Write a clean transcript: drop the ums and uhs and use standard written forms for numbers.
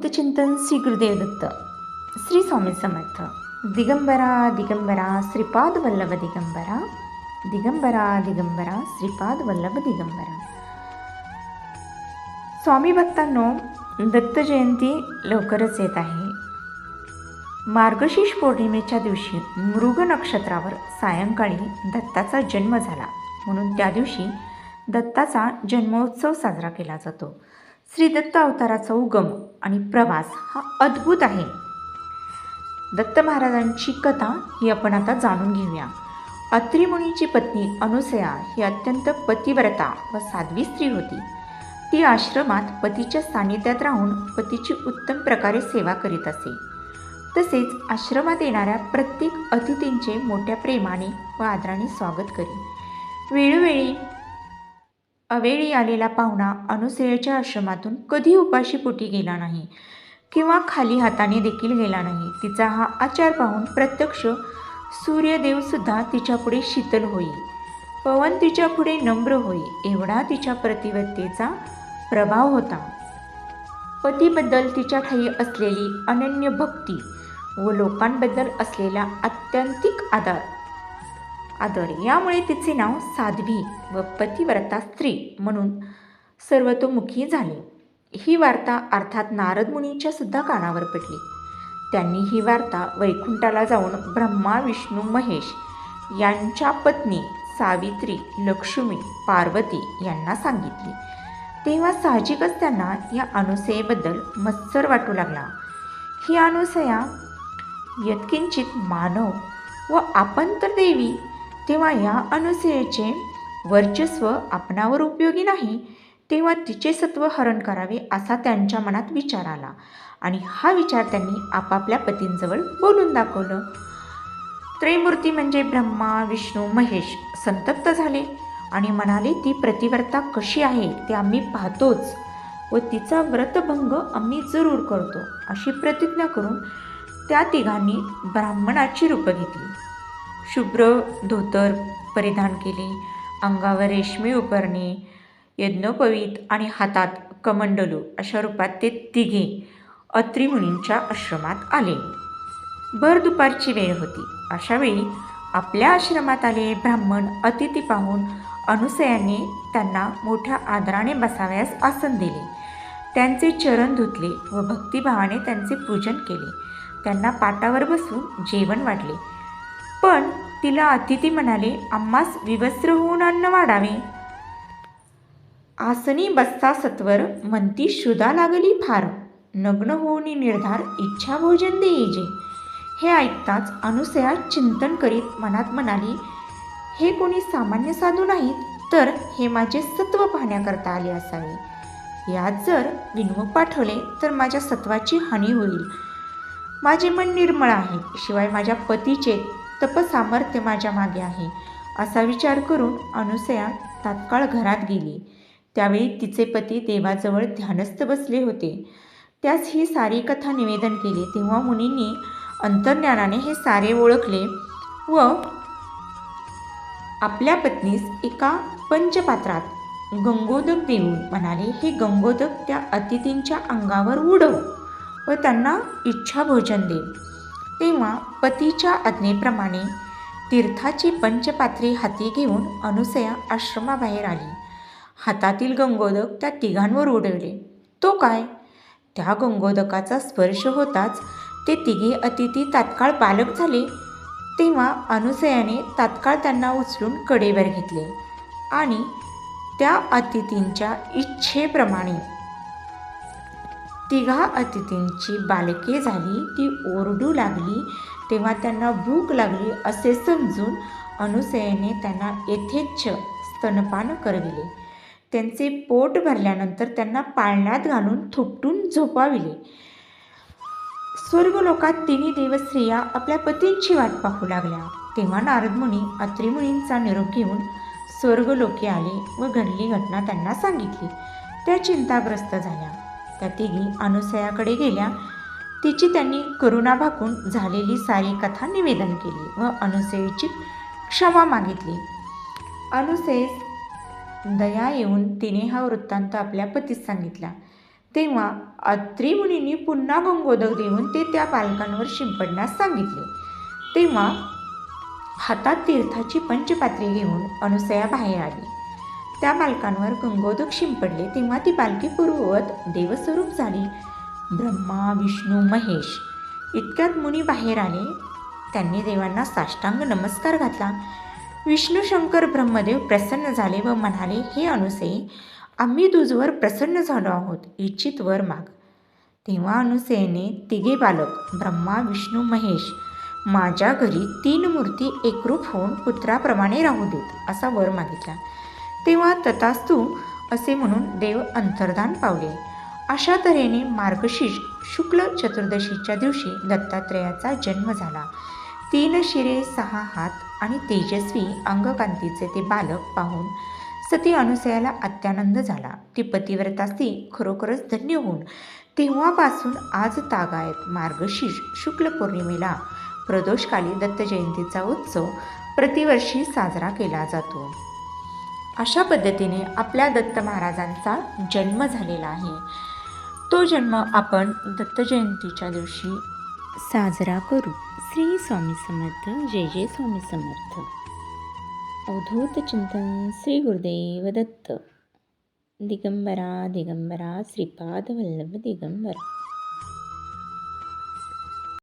चिंतन श्री गुरुदेव दत्त. श्री स्वामी समर्थ. दिगंबरा दिगंबरा श्रीपाद वल्लभ दिगंबरा, दिगंबरा दिगंबरा श्रीपाद वल्लभ दिगंबरा. स्वामी भक्तांनो, दत्त जयंती लवकरच येत आहे. मार्गशीर्ष पौर्णिमेच्या दिवशी मृग नक्षत्रावर सायंकाळी दत्ताचा जन्म झाला, म्हणून त्या दिवशी दत्ताचा जन्मोत्सव साजरा केला जातो. श्री दत्त अवताराचा उगम आणि प्रवास हा अद्भुत आहे. दत्त महाराजांची कथा ही आपण आता जाणून घेऊया. अत्री मुनीची पत्नी अनुसया ही अत्यंत पतिव्रता व साध्वी स्त्री होती. ती आश्रमात पतीच्या सानिध्यात राहून पतीची उत्तम प्रकारे सेवा करीत असे. तसेच आश्रमात येणाऱ्या प्रत्येक अतिथींचे मोठ्या प्रेमाने व आदराने स्वागत करी. वेळोवेळी अवेळी आलेला पाहुणा अनुसयेच्या आश्रमातून कधी उपाशी पोटी गेला नाही किंवा खाली हाताने देखील गेला नाही. तिचा हा आचार पाहून प्रत्यक्ष सूर्यदेवसुद्धा तिच्यापुढे शीतल होई, पवन तिच्यापुढे नम्र होई, एवढा तिच्या प्रतिवत्तेचा प्रभाव होता. पतीबद्दल तिच्या ठायी असलेली अनन्य भक्ती व लोकांबद्दल असलेला आत्यंतिक आदर यामुळे तिचे नाव साध्वी व पतिव्रता स्त्री म्हणून सर्वतोमुखी झाले. ही वार्ता अर्थात नारद मुनींच्या सुद्धा कानावर पडली. त्यांनी ही वार्ता वैकुंठाला जाऊन ब्रह्मा, विष्णू, महेश यांच्या पत्नी सावित्री, लक्ष्मी, पार्वती यांना सांगितली. तेव्हा साहजिकच त्यांना या अनुसयेबद्दल मत्सर वाटू लागला. ही अनुसया यत्किंचित मानव व आपण तर देवी, तेव्हा या अनुसयेचे वर्चस्व आपणावर उपयोगी नाही, तेव्हा तिचे सत्व हरण करावे असा त्यांच्या मनात विचार आला आणि हा विचार त्यांनी आपापल्या पतींजवळ बोलून दाखवलं. त्रयमूर्ती म्हणजे ब्रह्मा, विष्णू, महेश संतप्त झाले आणि म्हणाले, ती प्रतिव्रता कशी आहे ते आम्ही पाहतोच व तिचा व्रतभंग आम्ही जरूर करतो. अशी प्रतिज्ञा करून त्या तिघांनी ब्राह्मणाची रूपं घेतली. शुभ्र धोतर परिधान केले, अंगावर रेशमी उपरणे, यज्ञोपवीत आणि हातात कमंडलू अशा रूपात ते तिघे अत्री मुनींच्या आश्रमात आले. भर दुपारची वेळ होती. अशावेळी आपल्या आश्रमात आलेले ब्राह्मण अतिथी पाहून अनुसयाने त्यांना मोठ्या आदराने बसावयास आसन दिले. त्यांचे चरण धुतले व भक्तिभावाने त्यांचे पूजन केले. त्यांना पाटावर बसून जेवण वाढले. पण तिला अतिथी म्हणाले, आम्हास विवस्त्र होऊन अन्न वाढावे. आसनी बसता सत्वर म्हणती शुदा लागली फार, नग्न होऊन निर्धार इच्छा भोजन देईजे. हे ऐकताच अनुसया चिंतन करीत मनात म्हणाली, हे कोणी सामान्य साधू नाहीत, तर हे माझे सत्व पाहण्याकरता आले असावे. यात जर विनमुख पाठवले तर माझ्या सत्वाची हानी होईल. माझे मन निर्मळ आहे, शिवाय माझ्या पतीचे तपसामर्थ्य माझ्या मागे आहे. असा विचार करून अनुसया तात्काळ घरात गेली. त्यावेळी तिचे पती देवाजवळ ध्यानस्थ बसले होते. त्यास ही सारी कथा निवेदन केली. तेव्हा मुनींनी अंतर्ज्ञानाने हे सारे ओळखले व आपल्या पत्नीस एका पंचपात्रात गंगोदक देऊन म्हणाले, हे गंगोदक त्या अतिथींच्या अंगावर उडव व त्यांना इच्छा भोजन दे. तेव्हा पतीच्या आज्ञेप्रमाणे तीर्थाची पंचपात्री हाती घेऊन अनुसया आश्रमाबाहेर आली. हातातील गंगोदक त्या तिघांवर उडवले. तो काय, त्या गंगोदकाचा स्पर्श होताच ते तिघे अतिथी तात्काळ बालक झाले. तेव्हा अनुसयाने तात्काळ त्यांना उचलून कडेवर घेतले आणि त्या अतिथींच्या इच्छेप्रमाणे तिघा अतिथींची बालके झाली. ती ओरडू लागली तेव्हा त्यांना भूक लागली असे समजून अनुसयेने त्यांना यथेच्छ स्तनपान करविले. त्यांचे पोट भरल्यानंतर त्यांना पाळण्यात घालून थोपटून झोपाविले. स्वर्गलोकात तिन्ही देवस्त्रिया आपल्या पतींची वाट पाहू लागल्या. तेव्हा नारद मुनी अत्री मुनींचा निरोप घेऊन स्वर्गलोकी आले व घडली घटना त्यांना सांगितली. त्या चिंताग्रस्त झाल्या. त्या तिघी अनुसयाकडे गेल्या. तिची त्यांनी करुणा भाकून झालेली सारी कथा निवेदन केली व अनुसयेची क्षमा मागितली. अनुसयेस दया येऊन तिने हा वृत्तांत आपल्या पतीस सांगितला. तेव्हा अत्रि मुनींनी पुन्हा गंगोदक देऊन ते त्या बालकांवर शिंपडण्यास सांगितले. तेव्हा हातात तीर्थाची पंचपात्रे घेऊन अनुसया बाहेर आली. त्या बालकांवर गंगोदक शिंपडले तेव्हा ती बालकी पूर्ववत देवस्वरूप झाली. ब्रह्मा, विष्णू, महेश इतक्यात मुनी बाहेर आले. त्यांनी देवांना साष्टांग नमस्कार घातला. विष्णू, शंकर, ब्रह्मदेव प्रसन्न झाले व म्हणाले, हे अनुसये, आम्ही तुझवर प्रसन्न झालो आहोत, इच्छित वर माग. तेव्हा अनुसयेने तिघे बालक ब्रह्मा, विष्णू, महेश माझ्या घरी 3 मूर्ती एकरूप होऊन पुत्राप्रमाणे राहू देत असा वर मागितला. तेव्हा तथास्तु असे म्हणून देव अंतर्धान पावले. अशा तऱ्हेने मार्गशीर्ष शुक्ल चतुर्दशीच्या दिवशी दत्तात्रेयाचा जन्म झाला. 3 शिरे 6 हात आणि तेजस्वी अंगकांतीचे ते बालक पाहून सती अनुसयाला अत्यानंद झाला. ती पतिव्रता स्त्री खरोखरच धन्य होऊन तेव्हापासून आज तागायत मार्गशीर्ष शुक्ल पौर्णिमेला प्रदोषकाली दत्त जयंतीचा उत्सव प्रतिवर्षी साजरा केला जातो. अशा पद्धतीने आपल्या दत्त महाराजांचा जन्म झालेला आहे. तो जन्म आपण दत्त जयंतीच्या दिवशी साजरा करू. श्री स्वामी समर्थ. जय जय स्वामी समर्थ. अवधूत चिंतन श्री गुरुदेव दत्त. दिगंबरा दिगंबरा श्रीपाद वल्लभ दिगंबरा.